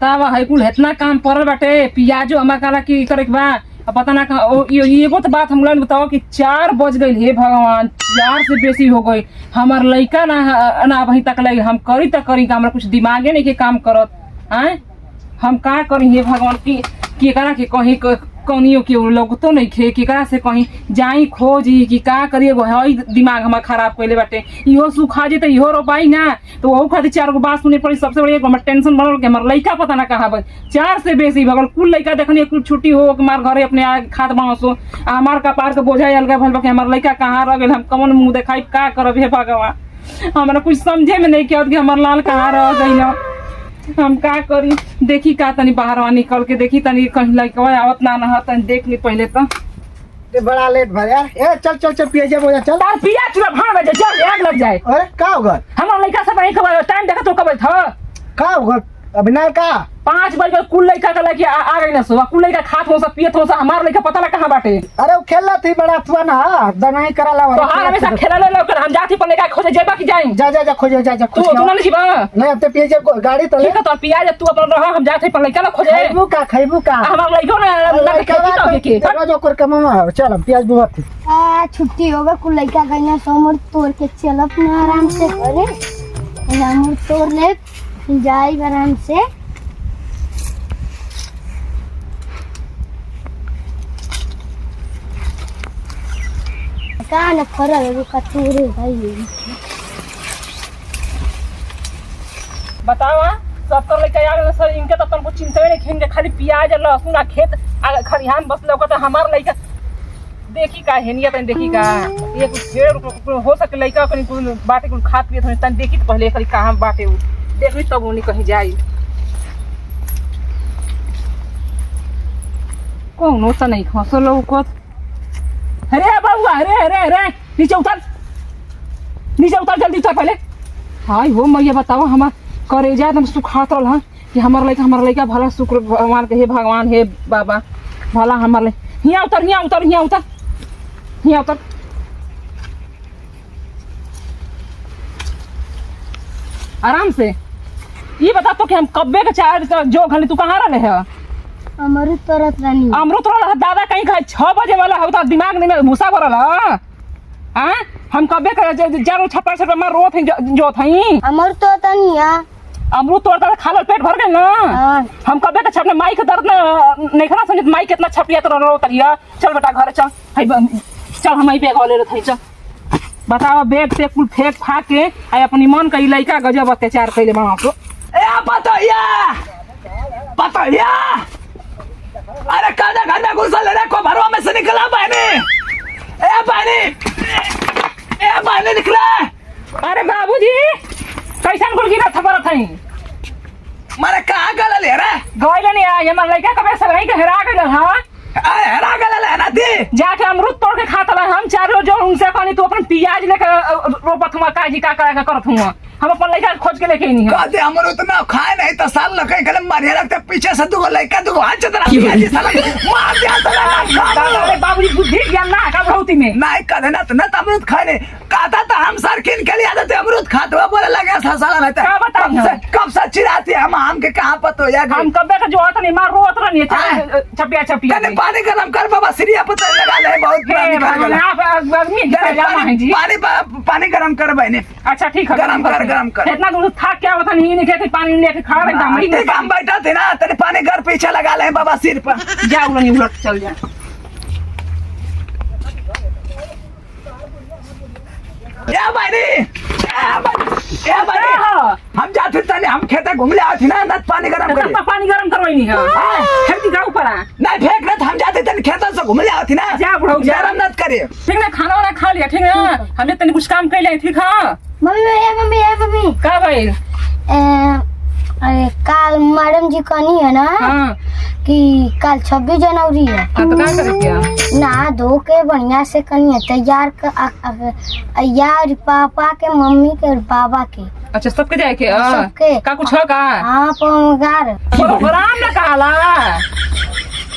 बतावा है कुल इतना काम पड़ल बाटे पियाजो हमार काला की करे के बा पता ना एगो तो बात हम लोग बताओ कि 4 बज गई हे भगवान 4 से बेसी हो गई हमार लड़का ना अभी तक लगे हम करी तक करी हमरा कुछ दिमागे नहीं के काम करत आए हम का करी हे भगवान की करा के कहीं कनियो के लोग तो नहीं खे केकरा से कहीं जाई खोजी कि का करिए हई दिमाग हमार खराब कैले बाटे इहो सुखा जेते इहो रोपाई ना तो वहू खातिर 4 गो बात सुने पड़ी सबसे बड़ी हमर टेंशन बढ़ल के हमर लइका पता ना कहाँ बा 4 से बेसी भगल कुल लइका देखनी कुल छुट्टी हो के मार घरे अपने खात बांसो हमार कपार के बोझा अलगा भल के हमर लइका कहाँ रह गेल हम कौन मुंह देखाई का करब हे भगवान हमरा कुछ समझे में नहीं के हमर लाल कहाँ रह गइल हम का करी देखी का तनी बाहर निकल के देखी तनी कहीं लइकवा आवत ना तनी देख ली पहले तो बड़ा लेट भर यार ए चल पिया बोला चल तार पिया चुला भाड़ बजे चल आग लग जाए अरे का होगा हमार लइका सब नहीं खबर टाइम देखा तो कब था का होगा अभी ना का 5 बजे कुल लइका का लइका आ गई ना सो कुल लइका खात हो सब पियत हो सब हमार लइका पता ना कहां बाटे अरे वो खेलला थी बड़ा अथवा ना दनाई कराला तो हां हमेशा खेला ले कर हम जाती पर लइका खोजे जेबा की जाई जा खोजे जा तू ना जीबा नहीं अब तो पिया गाड़ी तो ले ठीक है तो पिया तू अपन रह हम जाते पर लइका ना खोजे खइबू का हमार लइका ना खेती के जो कर कमामा चल प्याज बुआ थी छुट्टी होगा कुल लइका गइना समर तोड़ के चलत ना आराम से करे हमर तोड़ ले जाई आराम से का न फरल रो कटोरे भाई बतावा सब तो लइका आ गए सर इनके तो तुमको चिंता नहीं खेंगे खाली प्याज लहसुन आ खेत खरिहान बस लौका तो हमार लइका देखी का हेनिया तनी देखी का ये कुछ फेर हो सके लइका कनी कुल बाटे कुल खात पियत हो तनी देखी तो पहले करी कहां बाटे उ देखी तब उनी कहीं जाई कौनो सा नहीं खसलो को अरे बाबू अरे नीचे उतर जल्दी उतर पहले हाय हो मैया बताओ हमार करेजा एकदम सुखात रहल कि हमार लइका भला शुक्र भगवान के हे भगवान हे बाबा भला हमार हिया उतर आराम से ये बता तो कि हम कब्बे के चार जो घंटे तू कहाँ रहे है अमरूद तोरत रानी अमरूद तोरल दादा कहीं का 6 बजे वाला हो तो दिमाग में भूसा भरल हां हम कब्बे के जारो छप्पर मार रोत जो थई अमरूद तो तनिया अमरूद तोड़ता खालल पेट भर गए ना हम कब्बे के छपने माई के दर्द नहीं खना समझ माई कितना छपिया तो रो तरिया चल बेटा घर चल चल हम बैग वाले रहे चल बताओ बैग से कुल फेंक फाक के आई अपनी मन का लइका गजब अत्याचार कैले मामा को ए पतैया अरे काजा घर में घुसल रे को भरवा में से निकला पानी निकला अरे बाबूजी कैसन कुल गिरा थपर थई मारे कहां गला ले रे गइल नहीं आ ये मन लइका कबे से नहीं के हेरा गइल हां हेरा गला ले ना दी जाके अमरूद तोड़ के खाता हम चारों जो उनसे कहनी तू अपन प्याज लेके रोपत हुआ काजी का करत हुआ हम अपन लइका खोज के लेके नहीं कहते अमरूद ना खाए नहीं तो साल लगे गले मारे लगते पीछे से दुगो लइका दुगो हाथ चतरा जी साला मार दिया साला अरे बाबूजी बुद्धि ज्ञान ना का बहुती में नहीं कदे ना तो अमरूद खाने कहता तो हम सर किन के लिए आते थे अमरूद खाते हुआ बोले लगे साला नहीं क्या बताऊं कब से चिराती हम के कहां पतो या हम कबे का जो आता नहीं मार रोत रहनी छपिया कने पानी गरम कर बाबा सिरिया पता लगा ले बहुत पानी गरम कर बहने अच्छा ठीक है गरम कर इतना दूर था क्या बता नहीं कहते पानी लेके खा रहे हम बैठा थे ना तेरे पानी घर पीछे लगा ले बाबा सिर पर जाओ नहीं उलट चल जा हम जाते थे हम खेते घूम ले आती ना पानी गरम करवाई नहीं है खेती का ऊपर नहीं फेंक ना हम जाते थे खेतों से घूम ले आती ना जा बुढ़ऊ गरम मत करिए ठीक है खाना वाना खा लिया ठीक है हमने तने कुछ काम कर लिया ठीक है मम्मी का भाई अरे काल मैडम जी कहनी है ना कि कल 26 जनवरी है तो क्या करे क्या नहा धो के बढ़िया से कनी है तैयार यार पापा के मम्मी के और बाबा के अच्छा सबके जाए के सबके का कुछ है का हाँ पमगार प्रोग्राम ना कहला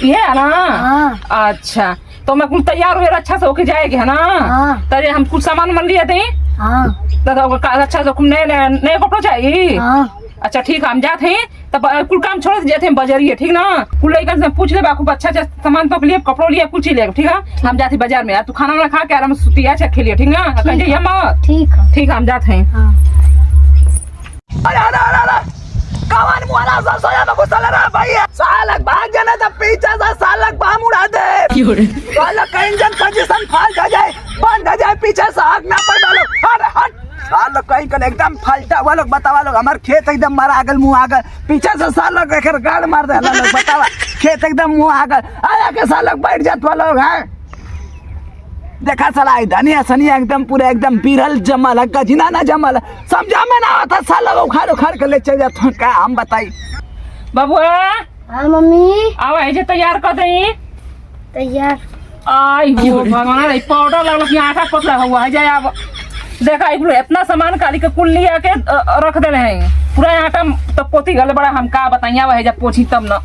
ये है ना अच्छा तो मैं कुछ तैयार हुए अच्छा से होके जाएगी है ना तरे हम कुछ सामान मन लिए थे अच्छा से नए कपड़े चाहिए अच्छा ठीक है, हम जाते हैं तब कुल काम छोड़ के जाते हैं बाजारिए, ठीक ना। कुल लड़कन से पूछ ले खूब अच्छा अच्छा सामान तो लिए, कपड़ों लिए, कुछ ही ले, ठीक है। हम जाते बाजार में, तू खाना वाना खा के आराम से सुतिया चखे लिए, ठीक ना। कहीं जाइए मत। ठीक है। ठीक है, हम जाते हैं। हाँ। अरे अरे अरे अरे कमान मुआना सा सोया में घुसल रहा भाई, सालक भाग जाना तो पीछे से सालक बाम उड़ा दे, सालक का इंजन पोजीशन फाल्ट हो जाए, बंद हो जाए, पीछे से आग ना पड़ डालो। अरे हट सालक कहीं कल एकदम फाल्टा हुआ लोग, बतावा लोग हमार खेत एकदम मारा आगल मुंह आगल, पीछे से सालक एकर गाड़ मार दे लोग, बतावा खेत एकदम मुंह आगल, आया के सालक बैठ जात वाला लोग हैं। देखा साला धनिया सनिया एकदम पूरा एकदम बिरल जमल है, गजना ना जमल, समझा में ना आता साला उखाड़ उखाड़ के ले चल जाता। क्या हम बताई बबुआ। हाँ मम्मी। आओ ऐसे तैयार कर दई। तैयार। आई हो भगवान, रे पाउडर लगल कि आटा पतला हुआ है जाए। अब देखा इतना सामान काली के कुल लिया के रख दे रहे हैं, पूरा आटा तो पोती गल बड़ा, हम का बताइया वह जब पोछी तब ना।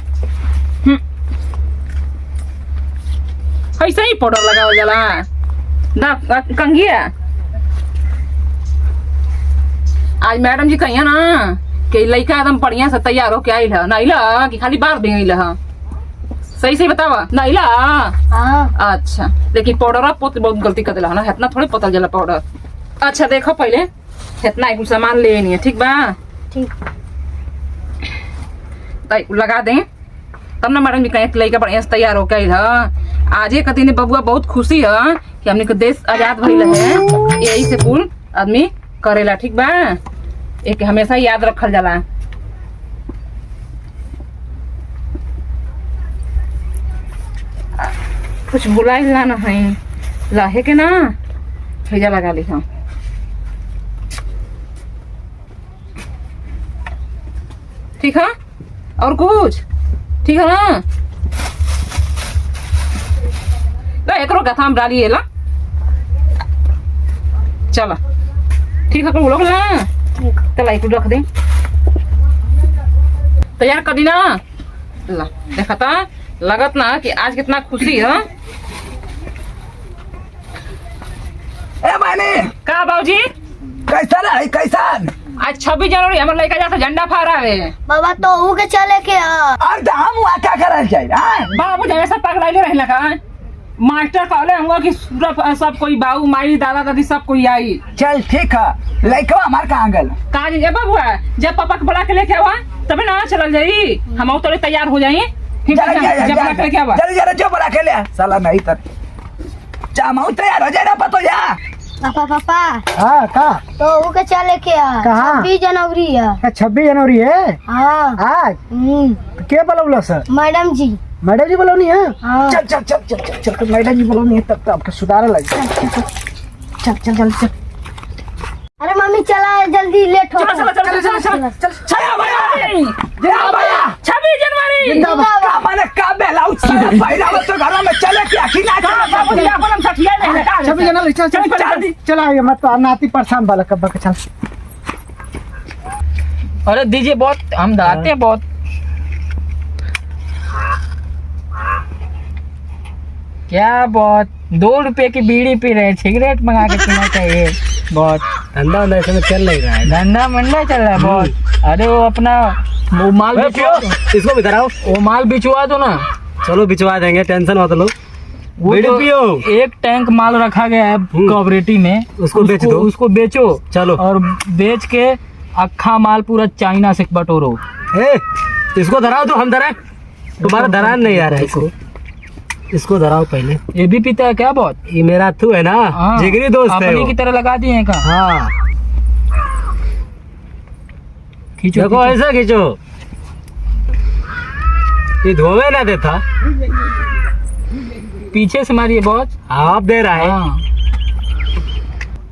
ऐसे ही पाउडर लगावल जाला ना कंगिया। आज मैडम जी कहिया ना कि लड़का एकदम बढ़िया से तैयार होके आइल है, नाइला कि खाली बार दे आइल है, सही सही बतावा नाइला। हाँ। अच्छा लेकिन पाउडर पोत बहुत गलती कर दिला ना, इतना थोड़ी पतल जला पाउडर। अच्छा देखो पहले इतना एक सामान ले नहीं है, ठीक बा। ठीक। तो लगा दें तब ना मैडम जी कहीं लड़का बढ़िया से तैयार होके आइल है। आज एक दिन बबुआ बहुत खुशी है कि हमने को देश आजाद भइल है, यही से कुल आदमी करेला, ठीक बा। एक हमेशा याद रखल जाला। कुछ बुलाई ला ना है लाहे के ना भेजा लगा ली। हाँ ठीक है, और कुछ ठीक है ना। एक गथा में डालिए ला, चला ठीक है लोग ना। चला एक रख दे, तैयार कर दी ना। ला देखा था लगत ना कि आज कितना खुशी है। ए मैंने का बाबूजी कैसा है कैसा? आज 26 जनवरी हमारे लड़का जाता झंडा फहरावे। बाबा तो ऊ के चले के और हम वहाँ क्या करल जाए? बाबू जैसा पगलाइले रहला का मास्टर कहले हुआ कि पूरा सब कोई बाबू माई दादा दादी सब कोई आई। चल ठीक है, लड़का हमार कहाँ गल? काज जब बबुआ जब पापा के बुला के लेके आवा तभी ना चल जाई, हम तो तैयार हो जाइए। ठीक है जब बुला के लेके आवा जल्दी जरा जो बुला के ले साला नहीं तर चामाऊ तैयार हो जाए ना पतो जा। पापा पापा हाँ का तो ऊ के चले के कहाँ? 26 जनवरी है। 26 जनवरी है हाँ। आज तो के बोलौला सर? मैडम जी। मैडम जी बोलौनी है? हाँ। चल चल चल चल चल चल तो मैडम जी बोलौनी है तब तो आपके सुधार लग चल चल चल चल। अरे मम्मी चला जल्दी, लेट हो। चलो चलो चलो चलो चलो छया भैया 26 जनवरी का माने का बेलाउ साला पहला तो घर में चले क्या कि ना बाबू जी अपन हम सठिया नहीं का 26 जनवरी चल चल चल चल आइए मत तो नाती परेशान वाला कब के चल। अरे दीजिए बहुत हम दाते हैं बहुत। क्या बहुत 2 रुपए की बीड़ी पी रहे, सिगरेट मंगा के पीना चाहिए। बहुत धंधा ऐसे में चल नहीं रहा है, धंधा मंडा चल रहा है बहुत। अरे वो अपना वो माल बिचवा, इसको भी कराओ। वो माल बिचवा दो ना। चलो बिचवा देंगे, टेंशन मत लो। वो बीड़ी तो पियो। एक टैंक माल रखा गया है कोऑपरेटिव में, उसको बेच दो। उसको बेचो चलो। और बेच के अक्खा माल पूरा चाइना से बटोरो। इसको धराओ तो हम धराए, तुम्हारा धरान नहीं आ रहा है। इसको धराओ पहले। ये भी पीता है क्या बहुत? ये मेरा थू है ना, जिगरी दोस्त है अपनी वो। की तरह लगा दिए हैं का? हाँ खींचो देखो ऐसा खींचो, ये धोवे ना देता। पीछे से मारिए बहुत। आप दे रहा है। हाँ।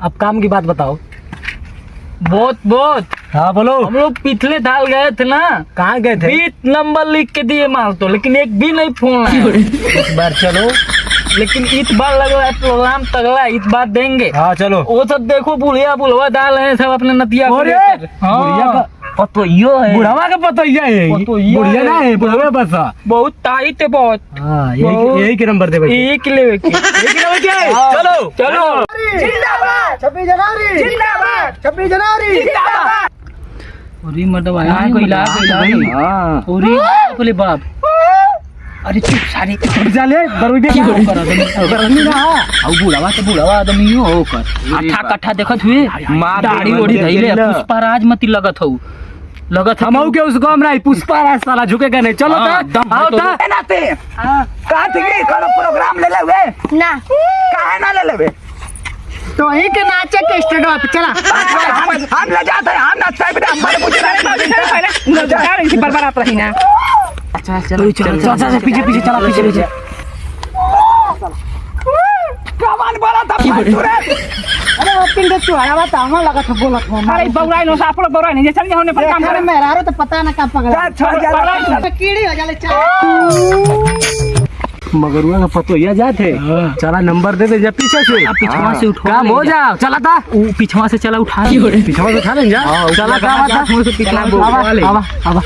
अब काम की बात बताओ। बहुत बहुत हाँ बोलो। हम लोग पिछले साल गए थे ना, कहाँ गए थे? 20 नंबर लिख के दिए माल तो, लेकिन एक भी नहीं फोन आया। इस बार चलो। लेकिन इस बार लग रहा है प्रोग्राम तगड़ा, इस बार देंगे। हाँ चलो। वो सब देखो बुढ़िया बुढ़वा डाल रहे हैं सब अपने नतिया को अरे, लेकर। हाँ। बुढ़िया का पतोइयो है, बुढ़ावा का पतोइया है, पतोइया बुढ़िया ना है, है। बुढ़ावा बसा। बहुत टाइट है बहुत। हाँ बहुत। यही के नंबर दे भाई। एक ले के। हाँ। चलो चलो 26 जनवरी जिंदाबाद, 26 जनवरी जिंदाबाद। अरे मर्दवा यहाँ कोई इलाज हाँ अरे बोले बाप अरे चुप सारे चले दरोगे क्या करा दे ना अब बुढ़ावा आदमी हो कर आठा कट्ठा देखत हुए मार दाढ़ी ओढ़ी धइले पुष्पराज मती लगत हो हमऊ के उसको हमरा पुष्पा राज साला झुकेगा नहीं चलो हाँ, तो दम आओ तो तो नाते का थी कोनो प्रोग्राम ले लेवे ना काहे ना ले लेवे तो वहीं के नाचे के स्टेडियम पे चला हम ले जाते हैं हम नाचते हैं हम बड़े पूछे पहले बरबरात रही ना अच्छा चलो चलो पीछे चला पीछे कमान बोला था फालतू रे अरे वो पिंड तू आया बात हम लगा था बोला था अरे बौराई नो सापड़ बौराई नहीं चल होने पर काम करे मेरा रो तो पता ना कब पकड़ा छोड़ जा कीड़ी हो जाले चल मगरुआ का पतोया जाते चला नंबर दे दे जा पीछे से पिछवा से उठवा काम हो जा चला था पिछवा से चला उठा पिछवा से उठा ले जा चला का बात पिछवा से आवा